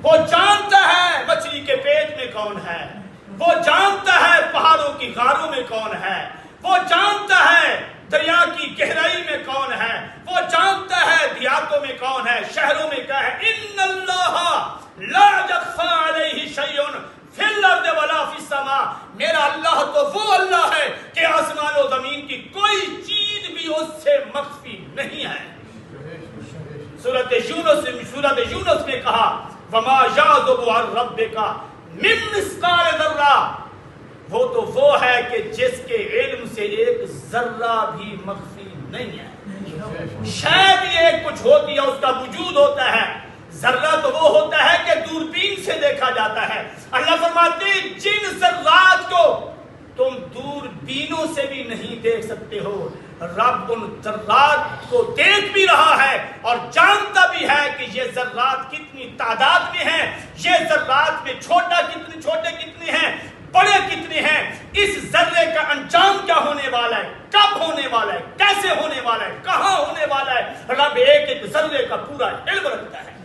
وہ جانتا ہے مچھلی کے پیٹ میں کون ہے، وہ جانتا ہے پہاڑوں کی غاروں میں کون ہے، وہ جانتا ہے دریا کی گہرائی میں کون ہے، وہ جانتا ہے دیہاتوں میں کون ہے، شہروں میں کیا ہے۔ ان اللہ لا یخفی علیہ شیء فی الارض ولا فی السماء، میرا اللہ تو وہ اللہ ہے کہ آسمان و زمین کی کوئی چیز بھی اس سے مخفی نہیں ہے۔ سورۃ یونس میں کہا وما یعزب عن ربک من مثقال ذرہ، وہ ہے کہ جس کے علم سے ایک ذرہ بھی مخفی نہیں ہے۔ شاید یہ کچھ ہوتی ہے، اس کا وجود ہوتا ہے، ذرہ تو وہ ہوتا ہے کہ دوربین سے دیکھا جاتا ہے۔ اللہ فرماتے ہیں جن ذرات کو تم دوربینوں سے بھی نہیں دیکھ سکتے ہو، رب ان ذرات کو دیکھ بھی رہا ہے اور جانتا بھی ہے کہ یہ ذرات کتنی تعداد میں ہیں، یہ ذرات میں چھوٹے کتنے ہیں، بڑے کتنے ہیں، اس ذرے کا انجام کیا ہونے والا ہے، کب ہونے والا ہے، کیسے ہونے والا ہے، کہاں ہونے والا ہے، رب ایک ایک ذرے کا پورا علم رکھتا ہے۔